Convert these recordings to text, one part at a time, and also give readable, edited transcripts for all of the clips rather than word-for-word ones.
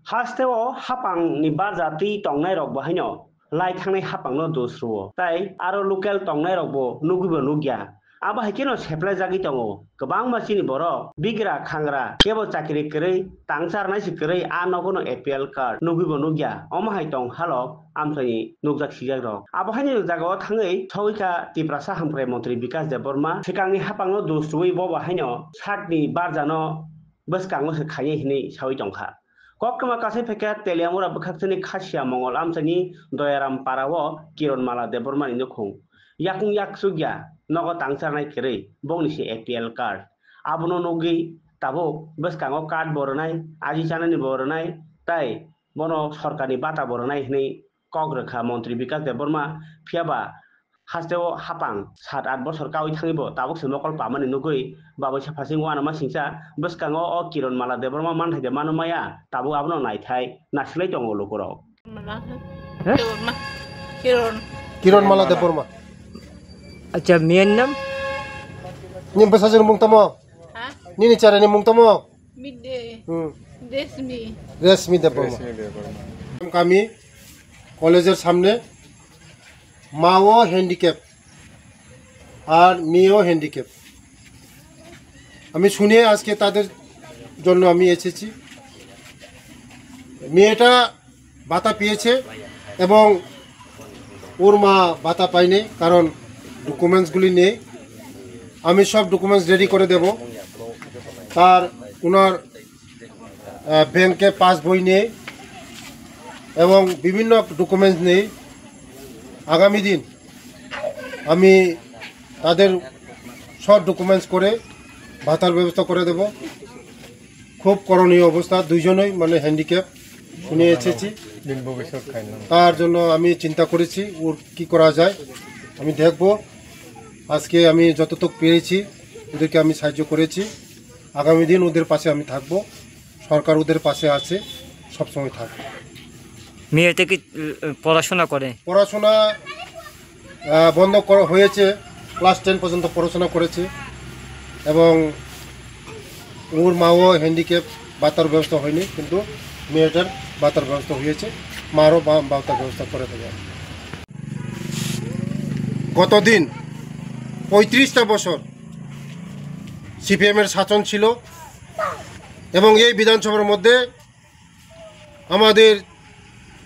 Hasteo hapang ni barjati tongnai rok bahaino lai thangnai hapang no dosruo tai aro local tongnai rok bo nugibo nugya aba haikeno seplai jagi tongo gobang masini borok bigra khangra kebo chakri kwrwi tangcharnai si kwrwi a nogono APL card nugibo nugya omo hai tong halok amthai nugjak sijak rok abo haini jagao thangwi thawika tiprasa hamkrai mantri Vikas Deborma sikangni hapang no dosruwi bo bahaino sakni barjano bwskango se khaiye hini sawi tongkha Kokma kasih peket teliamura bekhaksani khasya mongol amsani doyaram parawo Kironmala Deborma indukung yakung yak sugya nogo tangcharnai kwrwi bongni si APL card abono nogi tabo bwskango card boronai aji chanani boronai tai bono sorkarni bata boronai hinui kogrokha mantri Vikas Deborma phiaba hasteo hapang 7-8 bosor kawi thangibo tabuk se mokol pamani nugui babo phasing wana ma singsa bwskango o Kironmala Deborma manthai manumaya tabu abono naithai nasilai tongo lukurok Kironmala Deborma. Acha main nam Ni besar mung tamo. Ni cara ni mung tamo. Midday. Resmi. Resmi Deborma. Kami কলেজের সামনে মাও handicap আর মেয়েও handicap আমি শুনে আজকে তাদের জন্য আমি এসেছি মেয়েটা ভাতা পেয়েছে এবং ওর মা ভাতা পায়নি কারণ ডকুমেন্টসগুলি নেই আমি সব ডকুমেন্টস রেডি করে দেব তার ওনার ব্যাংকে পাসবই নেই এবং বিভিন্ন ডকুমেন্টস নেই আগামী দিন আমি তাদের সব ডকুমেন্টস করে ভাতার ব্যবস্থা করে দেব খুব করণীয় অবস্থা দুইজনই মানে হ্যান্ডিক্যাপ শুনে এসেছি তার জন্য আমি চিন্তা করেছি ওর কি করা যায় আমি দেখব আজকে আমি যতটুকু পেরেছি ওদেরকে আমি সাহায্য করেছি আগামী দিন ওদের পাশে আমি থাকব সরকার ওদের পাশে আছে সবসময় থাকবে মেয়েতে কি পড়াশোনা করে পড়াশোনা বন্ধ হয়েছে ক্লাস 10 পর্যন্ত পড়াশোনা করেছে এবং ওর মাও হ্যান্ডিক্যাপ ভাতার ব্যবস্থা হয়নি কিন্তু মেয়েটার ভাতার ব্যবস্থা হয়েছে মারও ভাতার ব্যবস্থা করে দেবে গতদিন 35টা বছর সিপিএমের শাসন ছিল এবং এই বিধানসভার মধ্যে আমাদের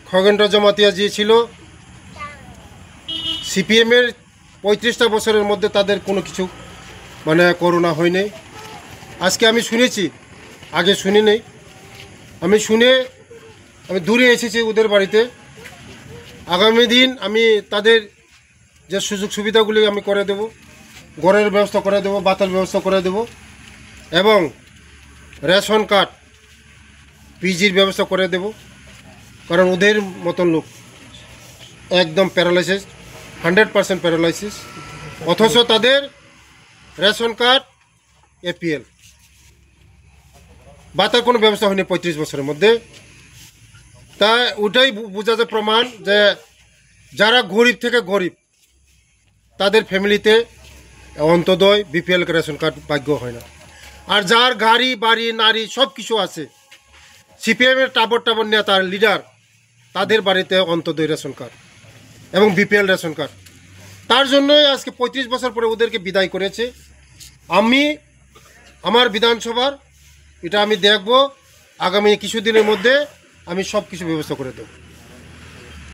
খগেনরাও জমাতিয়া যে ছিল সিপিএমের 35টা বছরের মধ্যে তাদের কোনো কিছু মানে করোনা হয়নি আজকে আমি শুনেছি আগে শুনি নেই আমি শুনে আমি দূরে এসেছি ওদের বাড়িতে আগামী দিন আমি তাদের যে সুযোগ সুবিধাগুলি আমি করে দেব ঘরের ব্যবস্থা করে দেব ভাতার ব্যবস্থা করে দেব এবং রেশন কার্ড পিজির ব্যবস্থা করে দেব কারণ ওদের মতন লোক একদম প্যারালাইসিস 100% প্যারালাইসিস অথচ তাদের রেশন কার্ড এপিএল ভাতার কোনো ব্যবস্থা হয়নি 35 বছরের মধ্যে তা ওটাই বোঝা যায় প্রমাণ যে যারা গরিব থেকে গরিব তাদের ফ্যামিলিতে অন্তদয় বিপিএল রেশন কার্ড ভাগ্য হয় না আর যার গাড়ি বাড়ি নারী সব কিছু আছে সিপিএমের টাবর নেতার লিডার তাদের বাড়িতে অন্তদয় রেশন কার্ড এবং বিপিএল রেশন কার্ড তার জন্যই আজকে 35 বছর পরে ওদেরকে বিদায় করেছে আমি আমার বিধানসভার এটা আমি দেখব আগামী কিছুদিনের মধ্যে আমি সব কিছু ব্যবস্থা করে দেব